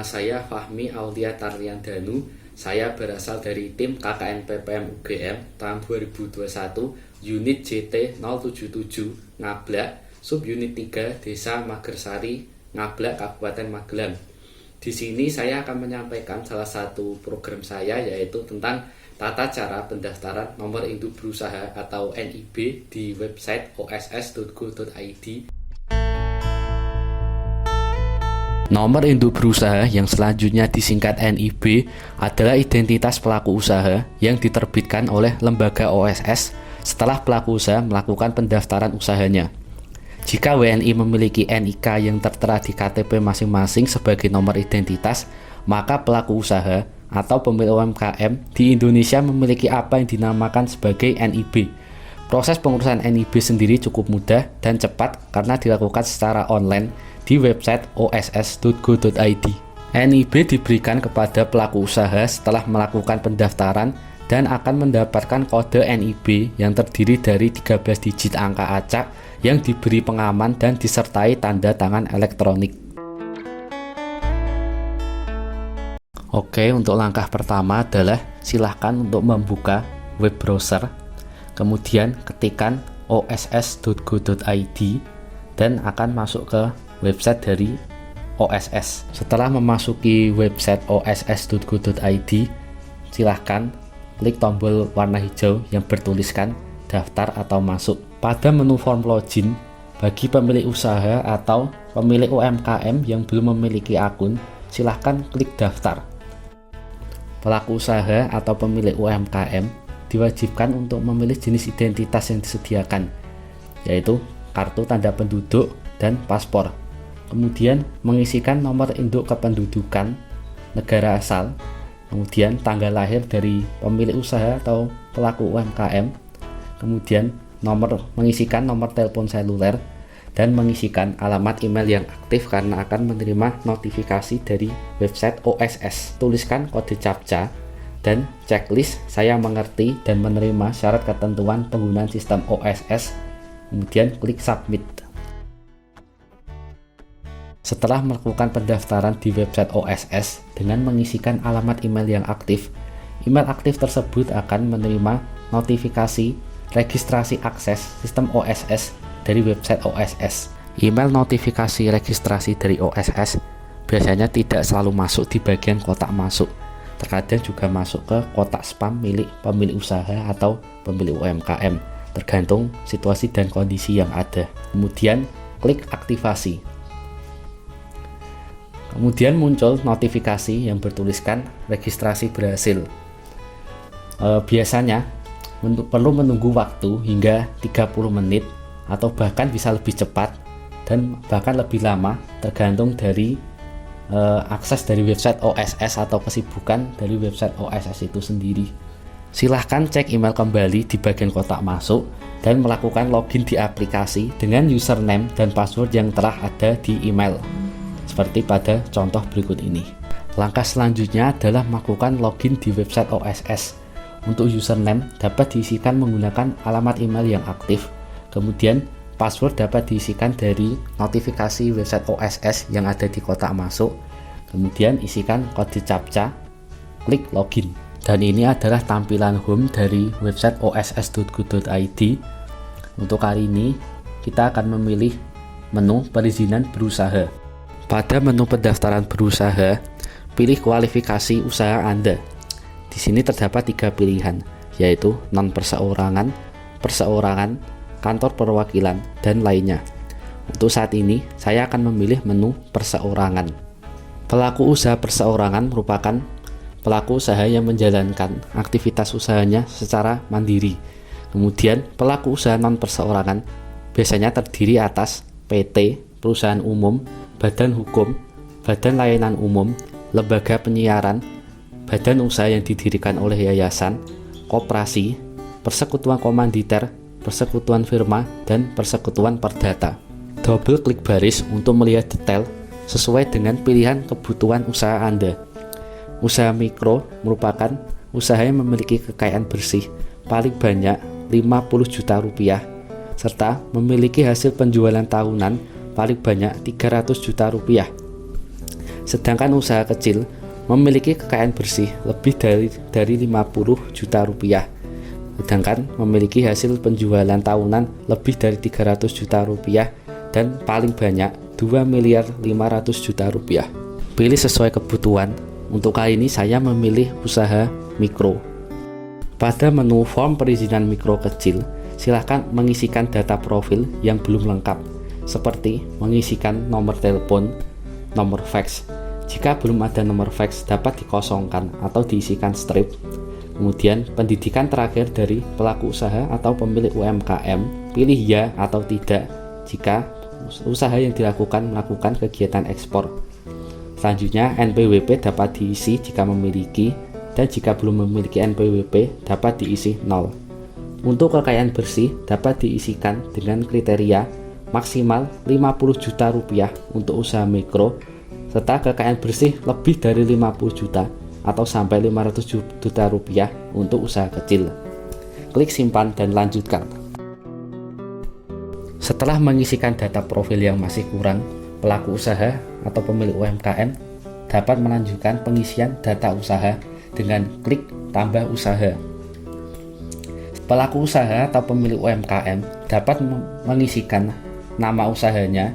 Nama saya Fahmi Aulia Tarliandanu. Saya berasal dari tim KKN PPM UGM tahun 2021 unit JT 077 Ngablak, subunit 3 Desa Magersari, Ngablak, Kabupaten Magelang. Di sini saya akan menyampaikan salah satu program saya, yaitu tentang tata cara pendaftaran nomor induk berusaha atau NIB di website oss.go.id. Nomor induk berusaha yang selanjutnya disingkat NIB adalah identitas pelaku usaha yang diterbitkan oleh lembaga OSS setelah pelaku usaha melakukan pendaftaran usahanya. Jika WNI memiliki NIK yang tertera di KTP masing-masing sebagai nomor identitas, maka pelaku usaha atau pemilik UMKM di Indonesia memiliki apa yang dinamakan sebagai NIB. Proses pengurusan NIB sendiri cukup mudah dan cepat karena dilakukan secara online di website oss.go.id. NIB diberikan kepada pelaku usaha setelah melakukan pendaftaran dan akan mendapatkan kode NIB yang terdiri dari 13 digit angka acak yang diberi pengaman dan disertai tanda tangan elektronik. Oke, untuk langkah pertama adalah silahkan untuk membuka web browser, kemudian ketikkan oss.go.id dan akan masuk ke website dari OSS. Setelah memasuki website oss.go.id, silahkan klik tombol warna hijau yang bertuliskan daftar atau masuk. Pada menu form login, bagi pemilik usaha atau pemilik UMKM yang belum memiliki akun, silahkan klik daftar. Pelaku usaha atau pemilik UMKM diwajibkan untuk memilih jenis identitas yang disediakan, yaitu kartu tanda penduduk dan paspor. Kemudian mengisikan nomor induk kependudukan, negara asal, kemudian tanggal lahir dari pemilik usaha atau pelaku UMKM, kemudian mengisikan nomor telepon seluler, dan mengisikan alamat email yang aktif karena akan menerima notifikasi dari website OSS. Tuliskan kode CAPTCHA dan checklist saya mengerti dan menerima syarat ketentuan penggunaan sistem OSS, kemudian klik submit. Setelah melakukan pendaftaran di website OSS dengan mengisikan alamat email yang aktif, email aktif tersebut akan menerima notifikasi registrasi akses sistem OSS dari website OSS. Email notifikasi registrasi dari OSS biasanya tidak selalu masuk di bagian kotak masuk, terkadang juga masuk ke kotak spam milik pemilik usaha atau pemilik UMKM, tergantung situasi dan kondisi yang ada. Kemudian klik aktivasi. Kemudian muncul notifikasi yang bertuliskan registrasi berhasil. Biasanya perlu menunggu waktu hingga 30 menit atau bahkan bisa lebih cepat dan bahkan lebih lama, tergantung dari akses dari website OSS atau kesibukan dari website OSS itu sendiri. Silahkan cek email kembali di bagian kotak masuk dan melakukan login di aplikasi dengan username dan password yang telah ada di email, seperti pada contoh berikut ini. Langkah selanjutnya adalah melakukan login di website OSS. Untuk username dapat diisikan menggunakan alamat email yang aktif, kemudian password dapat diisikan dari notifikasi website OSS yang ada di kotak masuk, kemudian isikan kode CAPTCHA, klik login. Dan ini adalah tampilan home dari website oss.go.id. Untuk kali ini kita akan memilih menu perizinan berusaha. Pada menu pendaftaran berusaha, pilih kualifikasi usaha Anda. Di sini terdapat 3 pilihan, yaitu non-perseorangan, perseorangan, kantor perwakilan, dan lainnya. Untuk saat ini, saya akan memilih menu perseorangan. Pelaku usaha perseorangan merupakan pelaku usaha yang menjalankan aktivitas usahanya secara mandiri. Kemudian, pelaku usaha non-perseorangan biasanya terdiri atas PT, perusahaan umum, badan hukum, badan layanan umum, lembaga penyiaran, badan usaha yang didirikan oleh yayasan, koperasi, persekutuan komanditer, persekutuan firma, dan persekutuan perdata. Double klik baris untuk melihat detail sesuai dengan pilihan kebutuhan usaha Anda. Usaha mikro merupakan usaha yang memiliki kekayaan bersih paling banyak 50 juta rupiah serta memiliki hasil penjualan tahunan paling banyak 300 juta rupiah. Sedangkan usaha kecil memiliki kekayaan bersih lebih dari 50 juta rupiah. Sedangkan memiliki hasil penjualan tahunan lebih dari 300 juta rupiah dan paling banyak 2 miliar 500 juta rupiah. Pilih sesuai kebutuhan. Untuk kali ini saya memilih usaha mikro. Pada menu form perizinan mikro kecil, silahkan mengisikan data profil yang belum lengkap, seperti mengisikan nomor telepon, nomor fax. Jika belum ada nomor fax, dapat dikosongkan atau diisikan strip. Kemudian pendidikan terakhir dari pelaku usaha atau pemilik UMKM, pilih ya atau tidak jika usaha yang dilakukan melakukan kegiatan ekspor. Selanjutnya NPWP dapat diisi jika memiliki, dan jika belum memiliki NPWP dapat diisi 0. Untuk kekayaan bersih dapat diisikan dengan kriteria maksimal 50 juta rupiah untuk usaha mikro, serta kekayaan bersih lebih dari 50 juta atau sampai 500 juta rupiah untuk usaha kecil. Klik simpan dan lanjutkan. Setelah mengisikan data profil yang masih kurang, pelaku usaha atau pemilik UMKM dapat melanjutkan pengisian data usaha dengan klik tambah usaha. Pelaku usaha atau pemilik UMKM dapat mengisikan nama usahanya,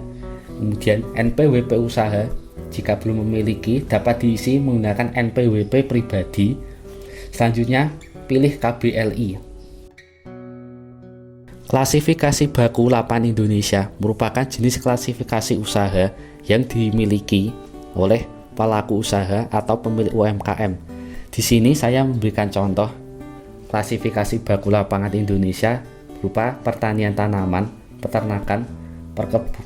kemudian NPWP usaha. Jika belum memiliki, dapat diisi menggunakan NPWP pribadi. Selanjutnya, pilih KBLI. Klasifikasi baku lapan Indonesia merupakan jenis klasifikasi usaha yang dimiliki oleh pelaku usaha atau pemilik UMKM. Di sini saya memberikan contoh klasifikasi baku lapangan Indonesia berupa pertanian tanaman, peternakan,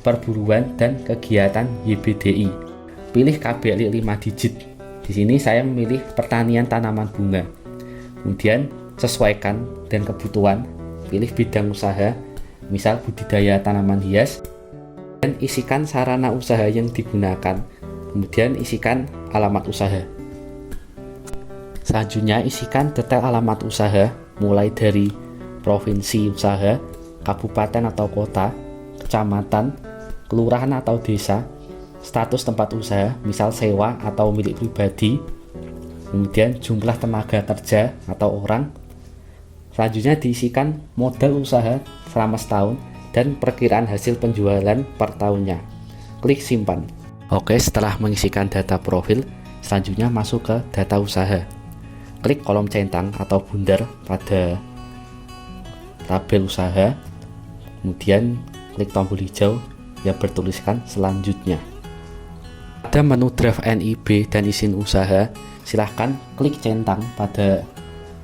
perburuan, dan kegiatan YBDI. Pilih KBLI 5 digit. Di sini saya memilih pertanian tanaman bunga. Kemudian sesuaikan dan kebutuhan. Pilih bidang usaha, misal budidaya tanaman hias, dan isikan sarana usaha yang digunakan. Kemudian isikan alamat usaha. Selanjutnya isikan detail alamat usaha, mulai dari provinsi usaha, kabupaten atau kota, kecamatan, kelurahan atau desa, status tempat usaha, misal sewa atau milik pribadi, kemudian jumlah tenaga kerja atau orang. Selanjutnya diisikan modal usaha selama setahun dan perkiraan hasil penjualan per tahunnya. Klik simpan. Oke, setelah mengisikan data profil, selanjutnya masuk ke data usaha. Klik kolom centang atau bundar pada tabel usaha, kemudian klik tombol hijau yang bertuliskan selanjutnya. Pada menu draft NIB dan izin usaha, silahkan klik centang pada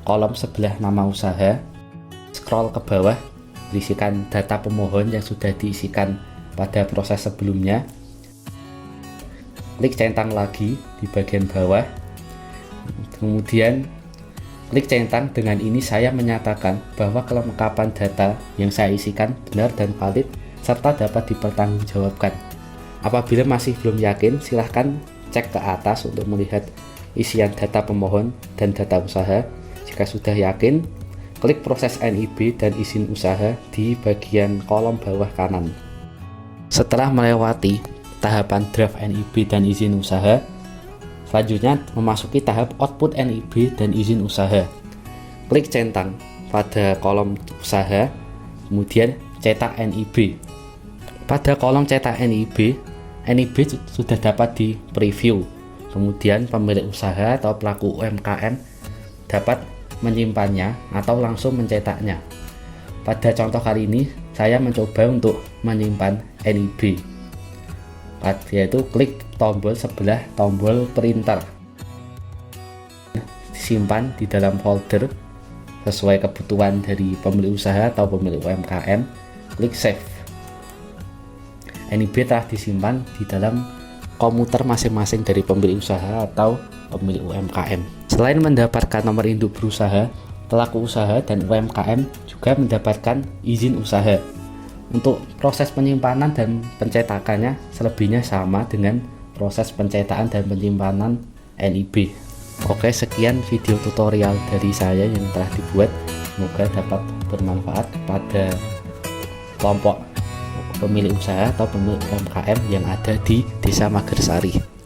kolom sebelah nama usaha, scroll ke bawah, berisikan data pemohon yang sudah diisikan pada proses sebelumnya. Klik centang lagi di bagian bawah, kemudian klik centang. Dengan ini saya menyatakan bahwa kelengkapan data yang saya isikan benar dan valid serta dapat dipertanggungjawabkan. Apabila masih belum yakin, silahkan cek ke atas untuk melihat isian data pemohon dan data usaha. Jika sudah yakin, klik proses NIB dan izin usaha di bagian kolom bawah kanan. Setelah melewati tahapan draft NIB dan izin usaha, selanjutnya memasuki tahap output NIB dan izin usaha. Klik centang pada kolom usaha, kemudian cetak NIB. Pada kolom cetak NIB sudah dapat di preview. Kemudian pemilik usaha atau pelaku UMKM dapat menyimpannya atau langsung mencetaknya. Pada contoh kali ini saya mencoba untuk menyimpan NIB, yaitu klik tombol sebelah tombol printer, disimpan di dalam folder sesuai kebutuhan dari pemilik usaha atau pemilik UMKM. Klik save. NIB telah disimpan di dalam komputer masing-masing dari pemilik usaha atau pemilik UMKM. Selain mendapatkan nomor induk berusaha, pelaku usaha dan UMKM juga mendapatkan izin usaha. Untuk proses penyimpanan dan pencetakannya selebihnya sama dengan proses pencetakan dan penyimpanan NIB. Oke, sekian video tutorial dari saya yang telah dibuat. Semoga dapat bermanfaat pada kelompok pemilik usaha atau pemilik UMKM yang ada di Desa Magersari.